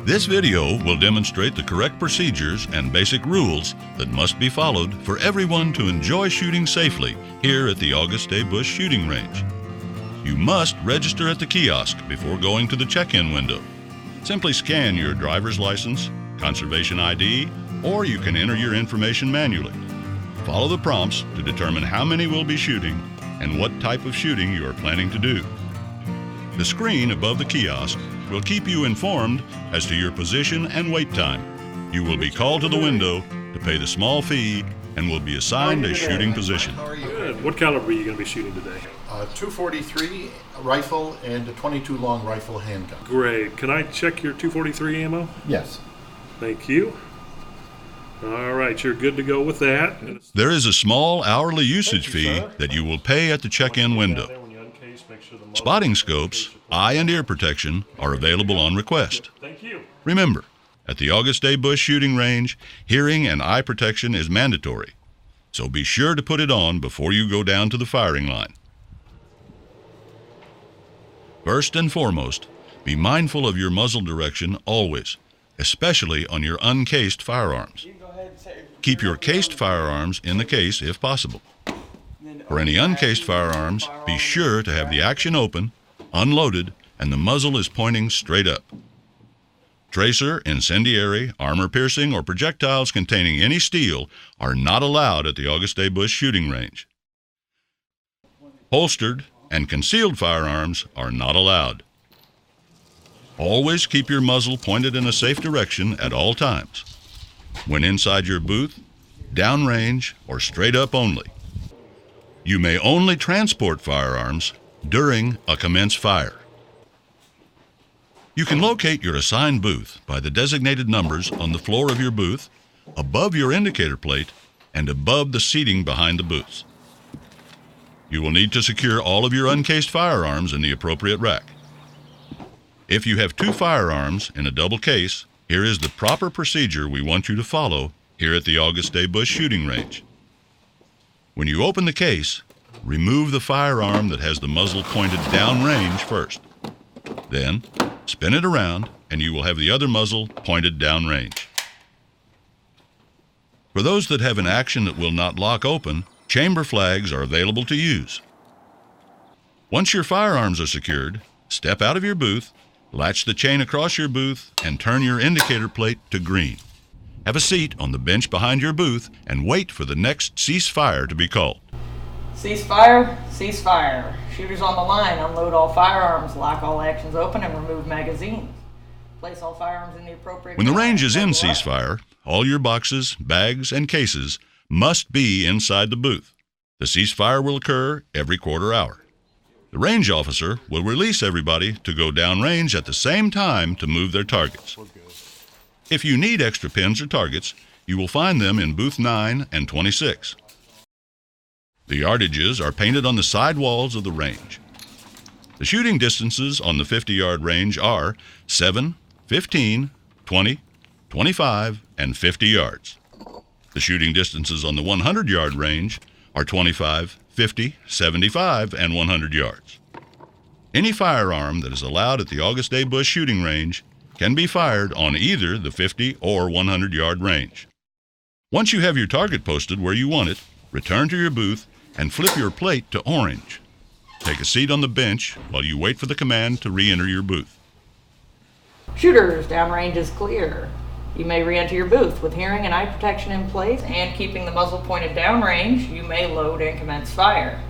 This video will demonstrate the correct procedures and basic rules that must be followed for everyone to enjoy shooting safely here at the August A. Busch Shooting Range. You must register at the kiosk before going to the check-in window. Simply scan your driver's license, conservation ID, or you can enter your information manually. Follow the prompts to determine how many will be shooting and what type of shooting you are planning to do. The screen above the kiosk will keep you informed as to your position and wait time. You will be called to the window to pay the small fee and will be assigned a shooting position. How are you? Good. What caliber are you going to be shooting today? 243 rifle and a 22 long rifle handgun. Great. Can I check your 243 ammo? Yes. Thank you. All right, you're good to go with that. There is a small hourly usage fee that you will pay at the check-in window. Spotting scopes, eye and ear protection are available on request. Thank you. Remember, at the August A. Busch Shooting Range, hearing and eye protection is mandatory, so be sure to put it on before you go down to the firing line. First and foremost, be mindful of your muzzle direction always, especially on your uncased firearms. Keep your cased firearms in the case if possible. For any uncased firearms, be sure to have the action open, unloaded, and the muzzle is pointing straight up. Tracer, incendiary, armor-piercing, or projectiles containing any steel are not allowed at the August A. Busch Shooting Range. Holstered and concealed firearms are not allowed. Always keep your muzzle pointed in a safe direction at all times. When inside your booth, downrange, or straight up only. You may only transport firearms during a commence fire. You can locate your assigned booth by the designated numbers on the floor of your booth, above your indicator plate, and above the seating behind the booths. You will need to secure all of your uncased firearms in the appropriate rack. If you have two firearms in a double case, here is the proper procedure we want you to follow here at the August A. Busch Shooting Range. When you open the case, remove the firearm that has the muzzle pointed downrange first. Then, spin it around and you will have the other muzzle pointed downrange. For those that have an action that will not lock open, chamber flags are available to use. Once your firearms are secured, step out of your booth, latch the chain across your booth, and turn your indicator plate to green. Have a seat on the bench behind your booth and wait for the next ceasefire to be called. Ceasefire, ceasefire. Shooters on the line, unload all firearms, lock all actions open, and remove magazines. Place all firearms in the appropriate... When the range is in ceasefire, all your boxes, bags, and cases must be inside the booth. The ceasefire will occur every quarter hour. The range officer will release everybody to go downrange at the same time to move their targets. If you need extra pins or targets, you will find them in booth 9 and 26. The yardages are painted on the side walls of the range. The shooting distances on the 50-yard range are 7, 15, 20, 25, and 50 yards. The shooting distances on the 100-yard range are 25, 50, 75, and 100 yards. Any firearm that is allowed at the August A. Busch Shooting Range can be fired on either the 50 or 100-yard range. Once you have your target posted where you want it, return to your booth and flip your plate to orange. Take a seat on the bench while you wait for the command to re-enter your booth. Shooters, downrange is clear. You may re-enter your booth with hearing and eye protection in place and keeping the muzzle pointed downrange. You may load and commence fire.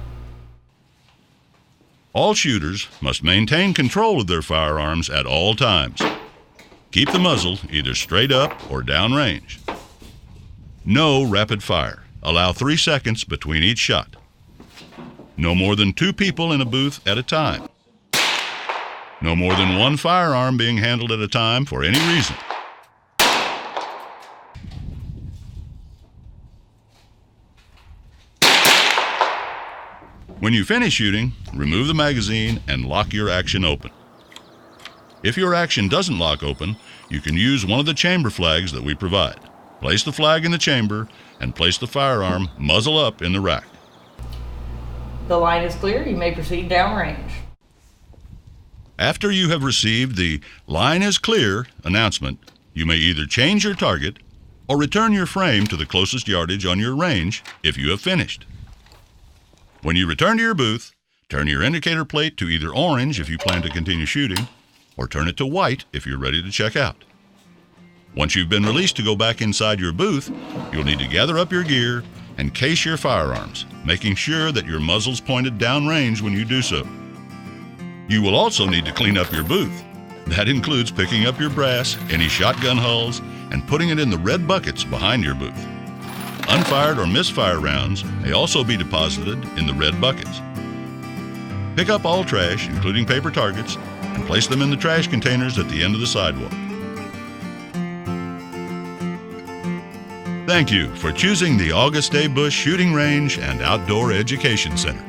All shooters must maintain control of their firearms at all times. Keep the muzzle either straight up or downrange. No rapid fire. Allow 3 seconds between each shot. No more than 2 people in a booth at a time. No more than 1 firearm being handled at a time for any reason. When you finish shooting, remove the magazine and lock your action open. If your action doesn't lock open, you can use one of the chamber flags that we provide. Place the flag in the chamber and place the firearm muzzle up in the rack. The line is clear. You may proceed downrange. After you have received the "line is clear" announcement, you may either change your target or return your frame to the closest yardage on your range if you have finished. When you return to your booth, turn your indicator plate to either orange if you plan to continue shooting, or turn it to white if you're ready to check out. Once you've been released to go back inside your booth, you'll need to gather up your gear and case your firearms, making sure that your muzzle's pointed downrange when you do so. You will also need to clean up your booth. That includes picking up your brass, any shotgun hulls, and putting it in the red buckets behind your booth. Unfired or misfire rounds may also be deposited in the red buckets. Pick up all trash, including paper targets, and place them in the trash containers at the end of the sidewalk. Thank you for choosing the Auguste Busch Shooting Range and Outdoor Education Center.